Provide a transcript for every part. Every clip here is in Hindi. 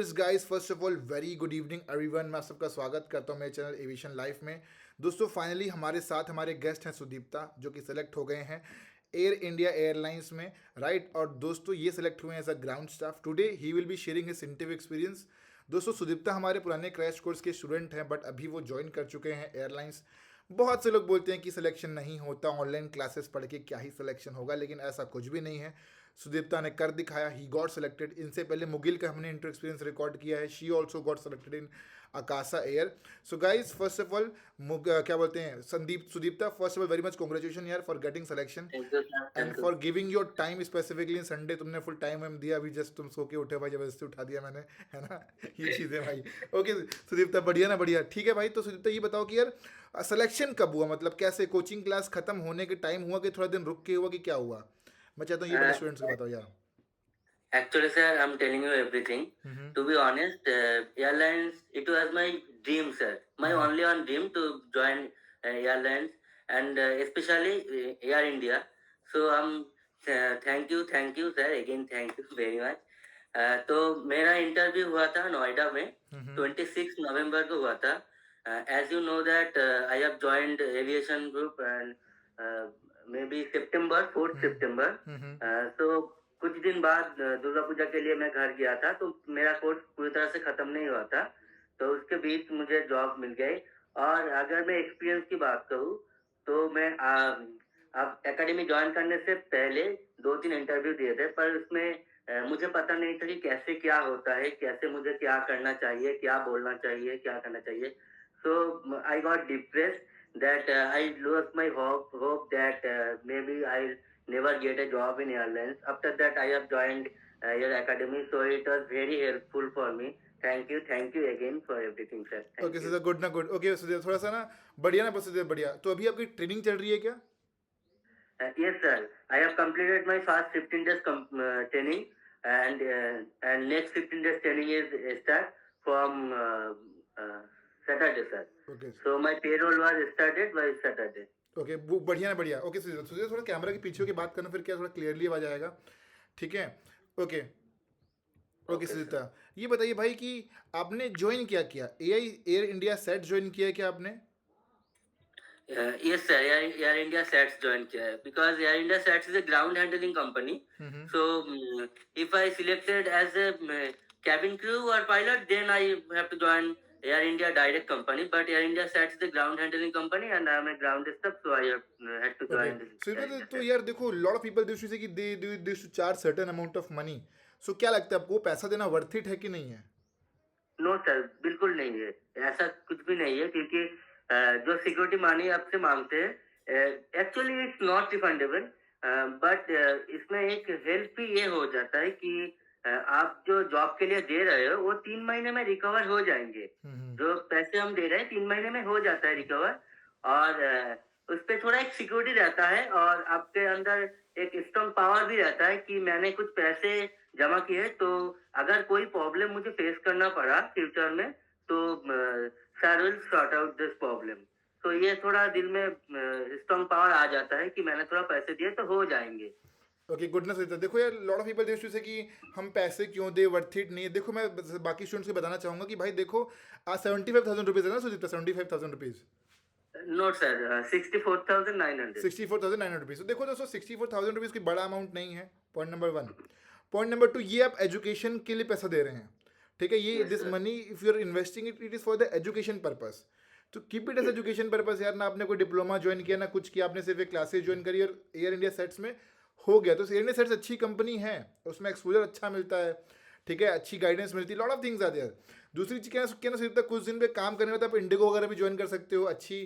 Guys first of all very good evening everyone. मैं आप सबका स्वागत करता हूं मेरे चैनल एविएशन लाइफ में। दोस्तों फाइनली हमारे साथ हमारे गेस्ट हैं सुदीप्ता, जो कि सेलेक्ट हो गए हैं एयर इंडिया एयरलाइंस में, राइट। और दोस्तों ये सेलेक्ट हुए हैं as a ground staff. Today he will be sharing his interview experience. दोस्तों सुदीप्ता हमारे पुराने क्रैश कोर्स के स्टूडेंट हैं, बट अभी वो ज्वाइन कर चुके हैं एयरलाइंस। बहुत से लोग बोलते हैं कि सिलेक्शन नहीं होता, ऑनलाइन क्लासेस पढ़ के क्या ही सिलेक्शन होगा, लेकिन ऐसा कुछ भी नहीं है। सुदीप्ता ने कर दिखाया, ही गॉट सेलेक्टेड। इनसे पहले मुगिल का हमने इंटर एक्सपीरियंस रिकॉर्ड किया है, she also got selected in Akasa Air. So guys first of all क्या बोलते हैं Sudipta, first of all very much congratulation यार for getting selection thank you sir. And thank you. For giving your time specifically in Sunday. तुमने फुल टाइम हम दिया, अभी जस्ट तुम सो के उठे भाई, जबरदस्ती उठा दिया मैंने, है ना। ये चीज़ें भाई। ओके सुदीप्ता, बढ़िया ना, बढ़िया, ठीक है भाई। तो सुदीप्ता ये बताओ कि यार सिलेक्शन कब हुआ, मतलब कैसे, कोचिंग क्लास खत्म होने के टाइम हुआ कि थोड़ा दिन रुक के हुआ कि क्या हुआ? मैं चाहता हूँ ये बड़े स्टूडेंट्स को बताओ यार। Actually, sir, I'm telling you everything. Hmm. To be honest, airlines, it was my dream, sir. My hmm. only one dream to join airlines and especially Air India. So thank you, sir. Again, thank you very much. तो मेरा इंटरव्यू हुआ था नोएडा में, हम्म। 26 नवंबर को हुआ था। As you know that I have joined aviation group and may be सितंबर 4 हम्म। सितंबर। हम्म। तो कुछ दिन बाद दुर्गा पूजा के लिए मैं घर गया था, तो मेरा कोर्स पूरी तरह से खत्म नहीं हुआ था। तो उसके बीच मुझे जॉब मिल गई। और अगर मैं एक्सपीरियंस की बात करूँ, तो मैं अब एकेडमी ज्वाइन करने से पहले 2-3 इंटरव्यू दिए थे, पर उसमें मुझे पता नहीं था कि कैसे क्या होता है, कैसे मुझे क्या करना चाहिए, क्या बोलना चाहिए, क्या करना चाहिए। So I got depressed that I lost my hope that may be I never get a job in airlines. After that, I have joined your academy, so it was very helpful for me. Thank you again for everything, sir. Okay Thank you. Sudhir, good ना, गुड। ओके सुधीर, थोड़ा सा ना बढ़िया ना, बस सुधीर बढ़िया। तो अभी आपकी ट्रेनिंग चल रही है क्या? Yes, sir. I have completed my first 15 days training, and next 15 days training is start from Saturday, sir. Okay So my payroll was started by Saturday. Okay, बढ़िया ना, बढ़िया। ओके सुधीर, सुधीर थोड़ा कैमरा के पीछे की बात करना, फिर क्या थोड़ा क्लियरली आवाज आएगा, ठीक है। Okay okay Okay, sir. Sudipta, ये बताइए भाई कि आपने ज्वाइन क्या किया, AI air India set join किया है क्या आपने? Yes, sir. Air India SATS joined here because Air India SATS is a ground handling company. Hmm. So if I selected as a cabin crew or pilot, then I have to join Air India direct company. But Air India SATS is a ground handling company, and I'm a ground staff, so I have had to okay join this Air Sudipta, India तो SATS. यार देखो, लॉट ऑफ पीपल दिस से कि they to charge certain amount of money. So क्या लगता है आपको, पैसा देना वर्थ इट है कि नहीं है? नो सर, बिल्कुल नहीं है। ऐसा कुछ भी नहीं है, क्योंकि जो सिक्योरिटी मनी आपसे मांगते हैं, actually it's not refundable. But इसमें एक हेल्प भी ये हो जाता है कि आप जो जॉब के लिए दे रहे हो वो 3 महीने में रिकवर हो जाएंगे। हम्म। जो पैसे हम दे रहे हैं 3 महीने में हो जाता है रिकवर। और उस पर थोड़ा एक सिक्योरिटी रहता है, और आपके अंदर एक स्ट्रॉन्ग पावर भी रहता है कि मैंने कुछ पैसे जमा किए, तो अगर कोई प्रॉब्लम मुझे फेस करना पड़ा फ्यूचर में, तो sir will sort out this problem. तो ये थोड़ा दिल में स्ट्रॉन्ग पावर आ जाता है कि मैंने थोड़ा पैसे दिए तो हो जाएंगे। ओके गुडनेस होता है। देखो यार, लॉट ऑफ पीपल दिस से कि हम पैसे क्यों दे, वर्थ इट नहीं है। देखो मैं बाकी स्टूडेंट्स को बताना चाहूंगा कि भाई देखो, आज 75,000 रुपीज़ है ना Sudipta, 75,000 rupees, note sir, 64,900। 64,900 rupees. तो देखो दोस्तों, 64,000 रुपीज़ कोई बड़ा अमाउंट नहीं है, point number one. Point number two, ये आप एजुकेशन के लिए पैसा दे रहे हैं, ठीक है। ये yes this sir. Money if you are investing it, it is for the education purpose. तो keep it as education purpose यार। ना आपने कोई डिप्लोमा ज्वाइन किया, ना कुछ किया, आपने सिर्फ एक क्लासेज ज्वाइन करी और एयर इंडिया सेट्स में हो गया। तो एयर इंडिया सेट्स अच्छी कंपनी है, उसमें एक्सपोजर अच्छा मिलता है, ठीक है, अच्छी गाइडेंस मिलती है, लॉट ऑफ थिंग्स आते हैं। दूसरी चीज़ क्या ना सिर्फ तक कुछ दिन पे काम करने में, तो आप इंडिगो वगैरह भी ज्वाइन कर सकते हो, अच्छी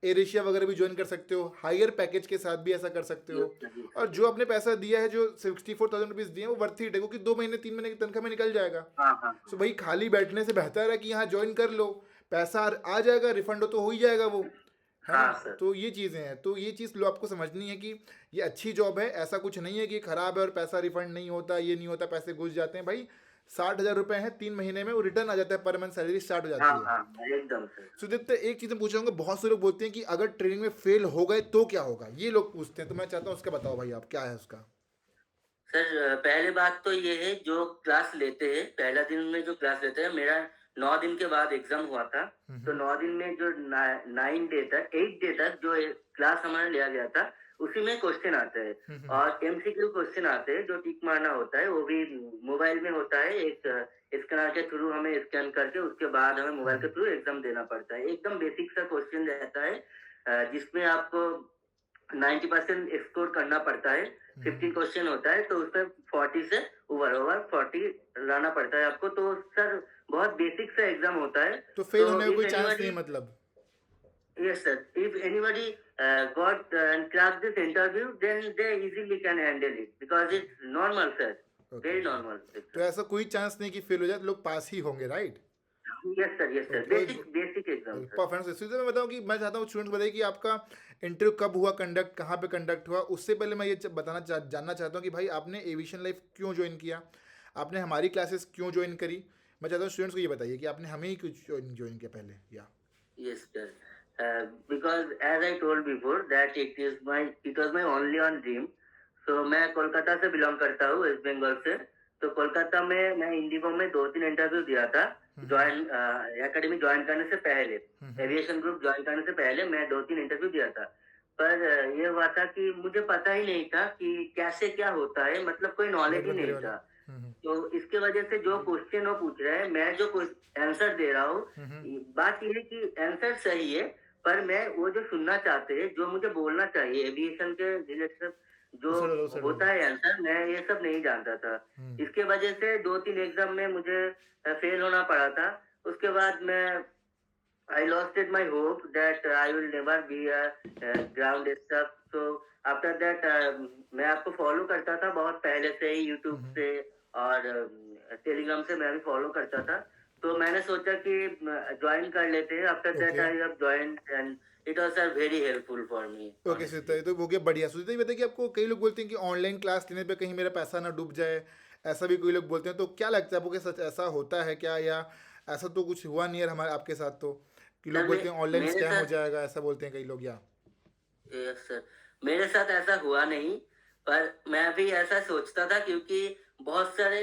एयर एशिया वगैरह भी ज्वाइन कर सकते हो, हायर पैकेज के साथ भी ऐसा कर सकते हो। Yes sir. और जो आपने पैसा दिया है, जो 64,000 रुपीज़ दिए हैं, वो वर्थ इट है, क्योंकि 2 महीने 3 महीने की तनख्वाह में निकल जाएगा। हाँ हाँ सो भाई खाली बैठने से बेहतर है कि यहाँ ज्वाइन कर लो, पैसा आ जाएगा, रिफंड हो तो हो ही जाएगा वो, है ना। हाँ सर। तो ये चीज़ें हैं, तो ये चीज़ लो आपको समझनी है कि ये अच्छी जॉब है, ऐसा कुछ नहीं है कि खराब है और पैसा रिफंड नहीं होता, ये नहीं होता, पैसे घुस जाते हैं भाई। 60,000 रुपये हैं, 3 महीने में वो रिटर्न आ जाता है, पर मंथ सैलरी स्टार्ट हो हाँ जाती है। हाँ, एकदम सर। सुदीप्त, एक चीज़ मैं पूछूंगा, बहुत से लोग बोलते हैं कि अगर ट्रेनिंग में फेल हो गए तो क्या होगा, ये लोग पूछते हैं, तो मैं चाहता हूँ उसका बताओ भाई, आप क्या है उसका। सर पहले बात तो ये है जो क्लास लेते हैं, पहला दिन में जो क्लास लेते हैं, मेरा 9 दिन के बाद एग्ज़ाम हुआ था। तो 9 दिन में जो 9 डे तक 8 डे तक जो क्लास हमारा लिया गया था, उसी में क्वेश्चन आते हैं और एमसीक्यू क्वेश्चन आते हैं जो टिक मारना होता है, वो भी मोबाइल में होता है। एक स्कैनर के थ्रू हमें स्कैन करके उसके बाद हमें मोबाइल के थ्रू एग्ज़ाम देना पड़ता है। एकदम बेसिक सा क्वेश्चन रहता है जिसमें आपको 90% स्कोर करना पड़ता है। 50 क्वेश्चन होता है तो उसमें 40 से ओवर 40 लाना पड़ता है आपको। तो सर बहुत बेसिक सा एग्जाम होता है। तो फेल तो होने का इफ कोई चांस नहीं एनीबॉडी है मतलब? yes sir, if anybody got and cracked this interview, then they easily can handle it because it's normal sir, okay very okay. normal तो exam. ऐसा कोई चांस नहीं कि फेल हो जाए, तो लोग पास ही होंगे, right? Yes sir, okay. basic exam sir. Performance इसलिए मैं बताऊं कि मैं चाहता हूँ स्टूडेंट्स बताइए कि आपका इंटरव्यू कब हुआ कंडक्ट, कहाँ पे कंडक्ट हुआ। उससे पहले मैं ये जानना चाहता हूँ कि भाई आपने एविएशन लाइफ क्यों ज्वाइन किया, आपने हमारी क्लासेस क्यों ज्वाइन करी। मैं चाहता हूँ स्टूडेंट्स को ये बताइए कि आपने हमें ही क्यों ज्वाइन किया पहले, या Yes, sir. Because as I told before that it was my only one dream. So मैं कोलकाता से बिलोंग करता हूँ, वेस्ट बंगाल से। तो कोलकाता में मैं इंडिगो में 2-3 इंटरव्यू दिया था ज्वाइन एकेडमी ज्वाइन करने से पहले। एविएशन ग्रुप ज्वाइन करने से पहले मैं 2-3 इंटरव्यू दिया था। पर ये हुआ था कि मुझे पता ही नहीं था कि कैसे क्या होता है, मतलब कोई नॉलेज ही नेटवर्क गिरे नहीं वाला। था। तो इसके वजह से जो क्वेश्चन वो पूछ रहे हैं, मैं जो आंसर दे रहा हूँ, बात ये है कि आंसर सही है, पर मैं वो जो सुनना चाहते हैं, जो मुझे बोलना चाहिए एविएशन के रिलेटेड जो उस साइड उस साइड होता है आंसर, मैं ये सब नहीं जानता था। इसके वजह से 2-3 एग्जाम में मुझे फेल होना पड़ा था। उसके बाद मैं I lost it my hope that I will never be a ground staff. So after that मैं आपको फॉलो करता था बहुत पहले से ही यूट्यूब से और टेलीग्राम से मैं भी फॉलो करता था। तो मैंने सोचा कि ज्वाइन कर लेते हैं। After that okay I have joined and it was very helpful for me okay. Sunita honestly. ये तो हो गया बढ़िया। सुनीता ये बताइए कि आपको कई लोग बोलते हैं कि ऑनलाइन क्लास लेने पे कहीं मेरा पैसा ना डूब जाए, ऐसा भी कोई लोग बोलते हैं। तो क्या लगता है आपको कि सच ऐसा होता है क्या, या ऐसा तो कुछ हुआ नहीं है हमारे आपके साथ तो, कि लोग सर बोलते हैं ऑनलाइन मेरे स्कैम हो साथ जाएगा, ऐसा बोलते हैं कई लोग, या? यस सर, मेरे साथ ऐसा हुआ नहीं, पर मैं भी ऐसा सोचता था क्योंकि बहुत सारे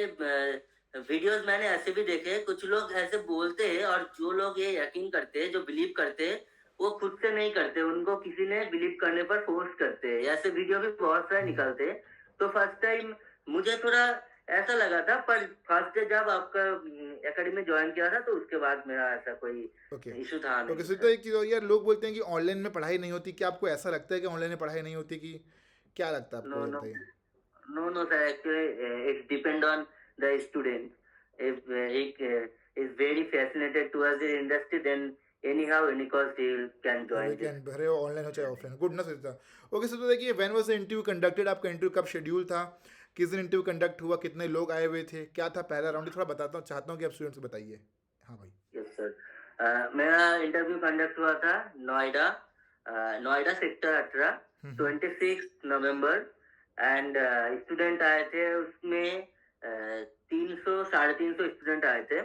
वीडियोस मैंने ऐसे भी देखे, कुछ लोग ऐसे बोलते हैं और जो लोग ये यकीन करते हैं, जो बिलीव करते हैं, वो खुद से नहीं करते, उनको किसी ने बिलीव करने पर फोर्स करते हैं। ऐसे वीडियो भी बहुत सारे निकलते हैं। तो फर्स्ट टाइम मुझे थोड़ा ऐसा लगा था, पर फर्स्ट डे जब आपका एकेडमी ज्वाइन किया था तो उसके बाद मेरा ऐसा कोई ओके इशू था ओके। नहीं सुनीता सर। एक चीज़ और यार, लोग बोलते हैं कि ऑनलाइन में पढ़ाई नहीं होती। क्या आपको ऐसा लगता है कि ऑनलाइन में पढ़ाई नहीं होती, कि क्या लगता है आपको, नो ये नो बताइए? No, sir. Actually, it's depend on the student. If he is very fascinated towards the industry, then anyhow, any cost he can तो वी join this. कैन भरे हो ऑनलाइन हो चाहे ऑफलाइन, गुड ना सुनीता। ओके सुनीता देखिए, when was the interview conducted, आपका इंटरव्यू कब शेड्यूल था, किस दिन इंटरव्यू कंडक्ट हुआ, कितने लोग आए हुए थे, क्या था पहला राउंड, थोड़ा बताता हूँ, चाहता हूँ कि आप स्टूडेंट्स को बताइए। हाँ भाई। Yes, sir. मेरा इंटरव्यू कंडक्ट हुआ था Noida, Noida sector 18, 26 November. And student आए थे उसमें 300-350 स्टूडेंट आए थे।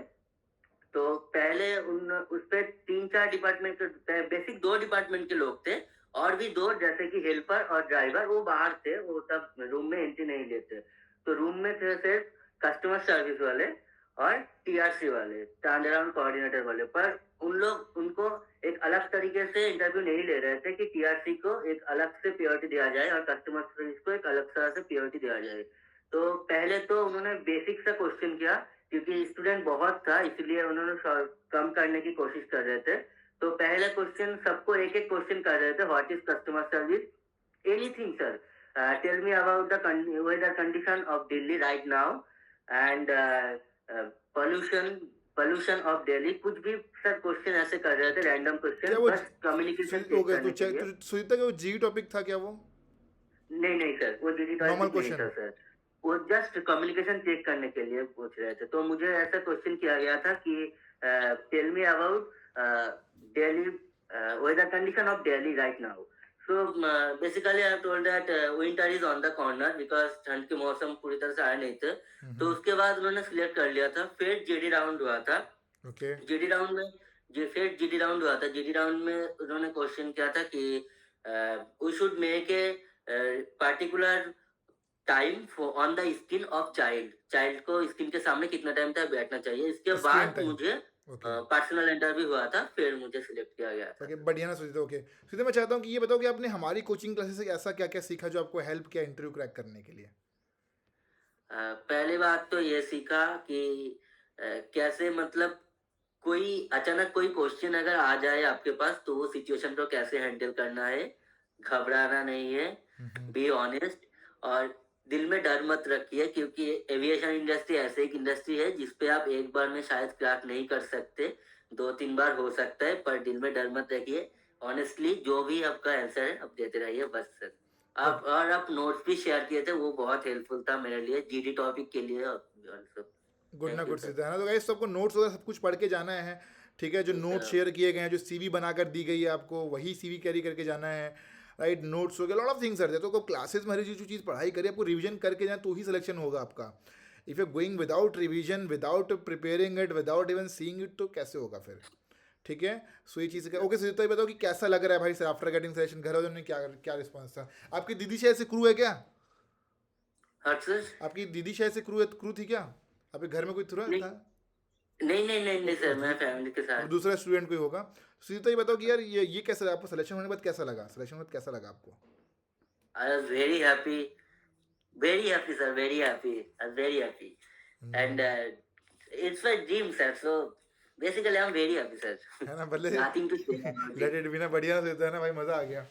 तो पहले उस पे 3-4 डिपार्टमेंट के, बेसिक 2 डिपार्टमेंट के लोग थे और भी 2 जैसे कि हेल्पर और ड्राइवर, वो बाहर थे, वो सब रूम में एंट्री नहीं लेते। तो रूम में थे सिर्फ कस्टमर सर्विस वाले और टीआरसी वाले, टर्न अराउंड कोऑर्डिनेटर वाले। पर उनको एक अलग तरीके से इंटरव्यू नहीं ले रहे थे कि टीआरसी को एक अलग से प्रायोरिटी दिया जाए और कस्टमर सर्विस को एक अलग तरह से प्रायोरिटी दिया जाए। तो पहले तो उन्होंने बेसिक सा क्वेश्चन किया, क्योंकि स्टूडेंट बहुत था इसलिए उन्होंने कम करने की कोशिश कर रहे थे। तो पहले क्वेश्चन सबको एक एक क्वेश्चन कर रहे थे, what is customer service, anything sir, tell me about the weather condition of Delhi right now and pollution pollution of Delhi, कुछ भी सर क्वेश्चन ऐसे कर रहे थे, रैंडम क्या क्वेश्चन, वो बस कम्युनिकेशन चेक ओके, तो करने के चेक लिए। तो सुनीता का वो जी टॉपिक था क्या वो? नहीं सर, वो डिजी नॉर्मल टॉपिक नहीं क्वेश्चन? था सर, वो जस्ट कम्युनिकेशन चेक करने के लिए पूछ रहे थे। तो मुझे ऐसा क्वेश्चन किया गया था कि tell me about Delhi weather condition of Delhi right now. So basically I told that winter is on the corner, because ठंड के मौसम पूरी तरह से आए नहीं थे। तो उसके बाद उन्होंने सिलेक्ट कर लिया था। फिर जीडी राउंड हुआ था। ओके जीडी राउंड में फिर जीडी राउंड हुआ था। जीडी राउंड में उन्होंने क्वेश्चन किया था कि we should make a particular time on the skin of child को स्किन के सामने कितना टाइम तक बैठना चाहिए। इसके स्क्रीन बाद टाइम। मुझे ओके। पर्सनल इंटरव्यू हुआ था, फिर मुझे सिलेक्ट किया गया था। ओके, बढ़िया ना सुजीत। ओके सुजीत, मैं चाहता हूँ कि ये बताओ कि आपने हमारी कोचिंग क्लासेस से ऐसा क्या क्या सीखा जो आपको हेल्प किया इंटरव्यू क्रैक करने के लिए? पहली बात तो ये सीखा कि कैसे मतलब कोई अचानक कोई क्वेश्चन अगर आ जाए आपके पास तो वो सिचुएशन को कैसे हैंडल करना है, घबराना नहीं है, हम्म। बी ऑनेस्ट, और दिल में डर मत रखिए, क्योंकि एविएशन इंडस्ट्री ऐसे एक इंडस्ट्री है जिस पे आप एक बार में शायद क्रैक नहीं कर सकते, 2-3 बार हो सकता है, पर दिल में डर मत रखिए। ऑनेस्टली जो भी आपका आंसर है आप देते रहिए, बस सर। आप नोट्स भी शेयर किए थे, वो बहुत हेल्पफुल था मेरे लिए, जीडी टॉपिक के लिए ऑल्सो। गुड ना थैंक यू गुड सर। सीधा है ना। तो गाइस सबको नोट्स वगैरह सब कुछ पढ़ के जाना है। ठीक है, जो जी नोट सर। शेयर किए गए हैं, जो सीवी बनाकर दी गई है आपको, वही सीवी कैरी करके जाना है। राइट, नोट्स हो गया, lot of things are there. तो क्लासेस में हर जो चीज़ पढ़ाई करिए, आपको रिवीजन करके जाए तो ही सिलेक्शन होगा आपका। If you going without revision, without preparing it, without even seeing it, तो कैसे होगा फिर? ठीक है। सो ये चीज़। ओके सुजीत, तो ये बताओ कि कैसा लग रहा है भाई सर आफ्टर गेटिंग सेशन? घर वालों ने क्या क्या रिस्पॉन्स था? आपकी दीदी शायद से क्रू है क्या? हाँ सर। आपकी दीदी शायद से क्रू थी क्या? आपके घर में कोई नहीं था? नहीं ओके, सर, मैं फैमिली के अब साथ। दूसरा स्टूडेंट कोई होगा। सीधे तो ये बताओ कि यार ये कैसा लगा आपको? सिलेक्शन होने के बाद कैसा लगा? सिलेक्शन होने के बाद कैसा लगा आपको? I was very happy sir, very happy, I very happy, and hmm, it's my dream sir, so basically I am very happy sir. है ना, भले। Nothing to say about let it. It भी ना, बढ़िया से देता है ना भाई, मज़ा आ गया।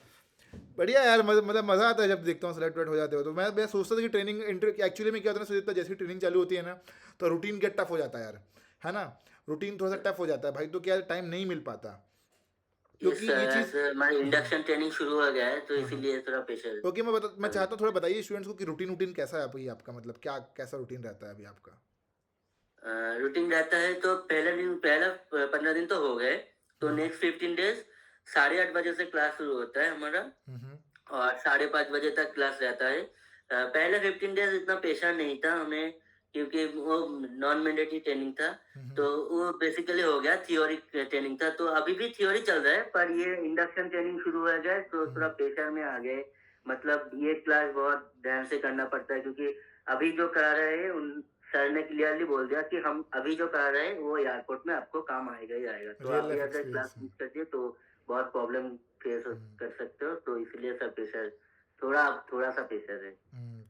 बढ़िया यार, मतलब मज़ा आता है जब देखता हूँ सिलेक्ट वेट हो जाते हो। तो मैं सोचता था कि ट्रेनिंग इंटर एक्चुअली में क्या होता है ना, सोचता जैसे ट्रेनिंग चालू होती है ना, तो रूटीन गेट टफ हो जाता है यार। है ना, रूटीन थोड़ा सा टफ हो जाता है भाई, तो क्या टाइम नहीं मिल पाता, यस क्योंकि ये सर, चीज़। ऐसे हमारी हाँ इंडक्शन ट्रेनिंग शुरू हो गया है, तो हाँ हाँ। इसीलिए थोड़ा प्रेशर। ओके, मैं चाहता हूँ थोड़ा बताइए स्टूडेंट्स को कि रूटीन रूटीन कैसा है अभी आपका, मतलब क्या कैसा रूटीन रहता है अभी आपका? रूटीन रहता है तो पहला 15 दिन तो हो गए, तो हम्म नेक्स्ट 15 डेज 8:30 बजे से क्लास शुरू होता है हमारा, हम्म और 5:30 बजे तक क्लास रहता है। पहले 15 डेज इतना प्रेशर नहीं था हमें, क्योंकि वो नॉन मैंडेटरी ट्रेनिंग था, हम्म तो वो बेसिकली हो गया, थियोरी ट्रेनिंग था, तो अभी भी थियोरी चल रहा है, पर ये इंडक्शन ट्रेनिंग शुरू हो गया तो हम्म थोड़ा प्रेशर में आ गए। मतलब ये क्लास बहुत ध्यान से करना पड़ता है, क्योंकि अभी जो करा रहे हैं उन सर ने क्लियरली बोल दिया कि हम अभी जो करा रहे हैं वो एयरपोर्ट में आपको काम आएगा ही आएगा, तो रियल अभी लाइफ अगर क्लास एक्सपीरियंस। मिस कर दिए तो बहुत प्रॉब्लम फेस कर सकते हो, तो इसलिए सब प्रेशर, थोड़ा सा प्रेशर है।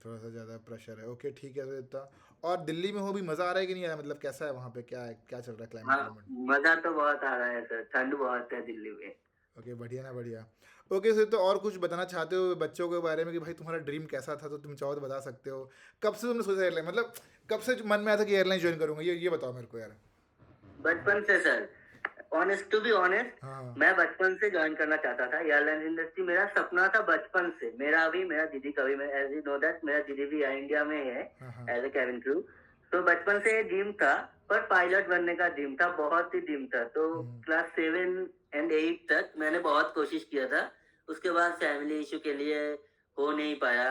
थोड़ा सा ज़्यादा प्रेशर है। ओके ठीक है, तो इतना। और दिल्ली में हो भी मज़ा आ रहा है कि नहीं आ रहा? मतलब कैसा है वहाँ पे, क्या है, क्या चल रहा है क्लाइमेट हाँ, वाइमेट? मजा तो बहुत आ रहा है सर, ठंड बहुत है दिल्ली में। ओके, बढ़िया ना, बढ़िया। ओके सर, तो और कुछ बताना चाहते हो बच्चों के बारे में कि भाई तुम्हारा ड्रीम कैसा था? तो तुम चाहो तो बता सकते हो। कब से तुमने सोचा एयरलाइन, मतलब कब से मन में आया था कि एयरलाइन ज्वाइन करूंगा? ये बताओ मेरे को यार। बचपन से sir, honest to be honest, हाँ हाँ मैं बचपन से ज्वाइन करना चाहता था एयरलाइन इंडस्ट्री, मेरा सपना था बचपन से, मेरा भी, मेरा दीदी का भी, एज यू नो दैट मेरा दीदी भी इंडिया में है हाँ हाँ। As a cabin crew. तो बचपन से ये ड्रीम था, पर पायलट बनने का ड्रीम था, बहुत ही ड्रीम था, तो हम्म क्लास 7 और 8 तक मैंने बहुत कोशिश किया था। उसके बाद फैमिली इशू के लिए हो नहीं पाया,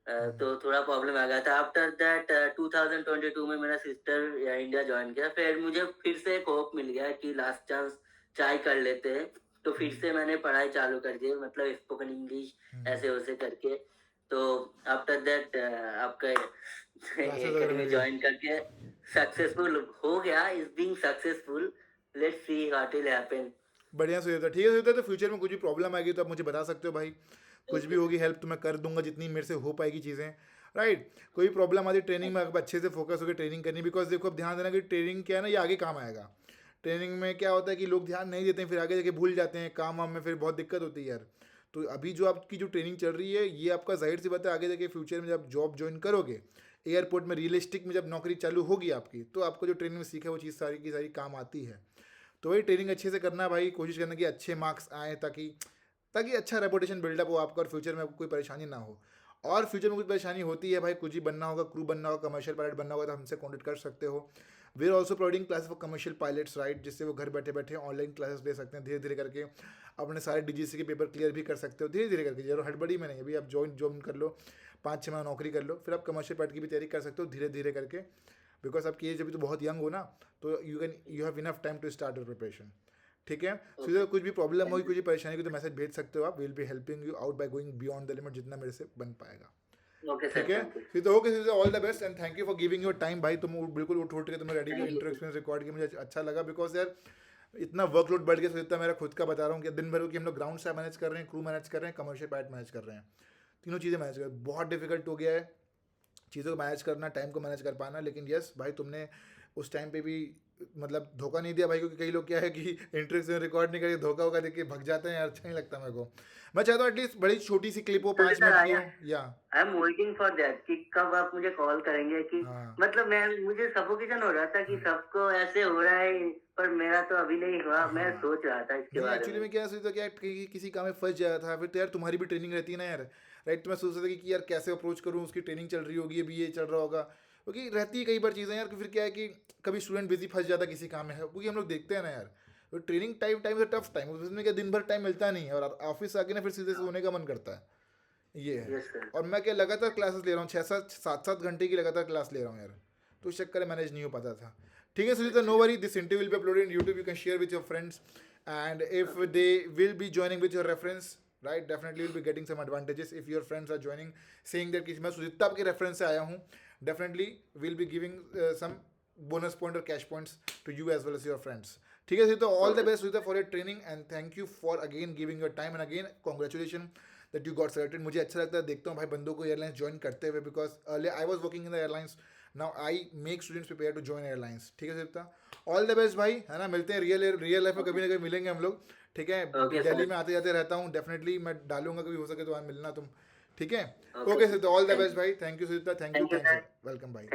हम्म तो थोड़ा प्रॉब्लम आ गया था। आफ्टर दैट 2022 में मेरा सिस्टर इंडिया ज्वाइन किया, फिर मुझे फिर से एक होप मिल गया कि लास्ट चांस ट्राई कर लेते हैं, तो फिर हम्म से मैंने पढ़ाई चालू कर दी, मतलब स्पोकन इंग्लिश हम्म। ऐसे वैसे करके। तो आफ्टर दैट आपका क्लासेस वगैरह एकेडमी मिल गई। ज्वाइन करके सक्सेसफुल हो गया, is being successful, let's see what will happen. बढ़िया सुझाव था। ठीक है सुझाव, तो फ्यूचर में कुछ भी प्रॉब्लम आएगी तो आप मुझे बता सकते हो भाई। कुछ भी ओके होगी हेल्प तो मैं कर दूंगा, जितनी मेरे से हो पाएगी चीज़ें। राइट, कोई प्रॉब्लम आती ट्रेनिंग में, आप अच्छे से फोकस होकर ट्रेनिंग करनी, बिकॉज देखो अब ध्यान देना कि ट्रेनिंग क्या है ना, ये आगे काम आएगा। ट्रेनिंग में क्या होता है कि लोग ध्यान नहीं देते हैं, फिर आगे जाके भूल जाते हैं काम वाम में, फिर बहुत दिक्कत होती है यार। तो अभी जो आपकी जो ट्रेनिंग चल रही है, ये आपका जाहिर सी बात है आगे जाके फ्यूचर में जब जॉब ज्वाइन करोगे एयरपोर्ट में, रियलिस्टिक में जब नौकरी चालू होगी आपकी, तो आपको जो ट्रेनिंग में सीखा है वो चीज़ सारी की सारी काम आती है। तो वही ट्रेनिंग अच्छे से करना भाई, कोशिश करना कि अच्छे मार्क्स आए, ताकि ताकि अच्छा रेपुटेशन बिल्डअप हो आपका, और फ्यूचर में आपको कोई परेशानी ना हो। और फ्यूचर में कुछ परेशानी होती है भाई, कुछ ही बनना होगा, क्रू बनना होगा, कमर्शियल पायलट बनना होगा, तो हमसे कॉन्टेक्ट कर सकते हो। We are also providing classes for commercial pilots, right, जिससे वो घर बैठे बैठे ऑनलाइन क्लासेस ले सकते हैं, धीरे धीरे करके अपने सारे डीजीसी के पेपर क्लियर भी कर सकते हो, धीरे धीरे करके, जरूर हड़बड़ी में नहीं। अभी आप ज्वाइन कर लो, 5-6 महीना नौकरी कर लो, फिर आप कमर्शियल पायलट की भी तैयारी कर सकते हो धीरे धीरे करके। बिकॉज आपकी एज अभी तो बहुत यंग हो ना, तो you have enough time to start your preparation. ठीक है, सो ओके, so, कुछ भी प्रॉब्लम होगी, थैंक कुछ भी परेशानी की, तो मैसेज भेज सकते हो आप। Will be helping you out by going beyond the limit, जितना मेरे से बन पाएगा। ओके सर, ठीक है, थैंक यू। फिर तो okay, all the best and thank you for giving your time भाई। तुम बिल्कुल उठ के तुमने रेडी किया, thank you inter sir. Experience record किया, मुझे अच्छा लगा बिकॉज यार इतना वर्कलोड बढ़ गया। सोचता मेरा खुद का बता रहा हूँ कि दिन भर की हम लोग ग्राउंड से मैनेज कर रहे हैं, क्रू मैनेज कर रहे हैं, कमर्शियल पैट मैनेज कर रहे हैं, तीनों चीज़ें मैनेज कर रहे हैं। बहुत डिफिकल्ट हो गया है चीज़ों को मैनेज करना, टाइम को मैनेज कर पाना। लेकिन यस भाई, तुमने उस टाइम पे भी मतलब धोखा नहीं दिया भाई, क्योंकि कई लोग क्या है कि इंटरेस्ट रिकॉर्ड नहीं करके धोखा होगा देख के भग जाते हैं यार, अच्छा नहीं लगता मेरे को। मैं चाहता हूँ एटलीस्ट बड़ी छोटी सी क्लिप हो, चलिए 5 सर, मिनट की आई हो या I am waiting for that कि कब आप मुझे कॉल करेंगे कि हाँ। मतलब मैं मुझे सफोकेशन हो रहा था कि सबको ऐसे हो रहा है, पर मेरा तो अभी नहीं हुआ। मैं हाँ सोच रहा था इसके नहीं, बारे एक्चुअली में। में क्या सोचता क्या किसी काम में फंस जाया था, फिर तो यार तुम्हारी भी ट्रेनिंग रहती है ना यार, राइट। तो मैं सोच रहा था कि यार कैसे अप्रोच करूँ, उसकी ट्रेनिंग चल रही होगी, अभी ये चल रहा होगा, क्योंकि रहती है कई बार चीज़ें यार कि फिर क्या है कि कभी स्टूडेंट बिजी फंस जाता है किसी काम में है, क्योंकि हम लोग देखते हैं ना यार, तो ट्रेनिंग टाइम टाइम से टफ टाइम, उसमें क्या दिन भर टाइम मिलता नहीं है, और ऑफिस आके ना फिर सीधे से सोने का मन करता है, ये है। Yes sir. और मैं क्या लगातार क्लासेस ले रहा हूँ, 6-7 घंटे की लगातार क्लास ले रहा हूँ यार, तो उस चक्कर में मैनेज नहीं हो पाता था। ठीक है Sunita, no worry, this interview will be uploaded in YouTube, you can share with your friends and if okay. they will be joining with your reference, right, definitely will be getting some advantages if your friends are joining saying that कि मैं सुजीता आपके रेफरेंस से आया हूँ, definitely will be giving some bonus point or cash points to you as well as your friends। ठीक है Sujita, all the okay. best Sujita for your training and thank you for again giving your time and again congratulations that you got selected। मुझे अच्छा लगता है, देखता हूँ भाई बंदों को एयरलाइंस ज्वाइन करते हुए, because earlier I was working in the airlines, now I make students prepare to join airlines. ठीक है सुजीता, ऑल द बेस्ट भाई, है ना, मिलते हैं रियल लाइफ में कभी ना कभी मिलेंगे हम लोग। ठीक है, ओके दिल्ली सर। में आते जाते रहता हूँ, डेफिनेटली मैं डालूंगा कभी हो सके तो वहाँ मिलना तुम। ठीक है, okay okay sir. Sujita, all the thank best you. भाई, thank you Sujita, thank you thank you thank you, sir. Welcome भाई।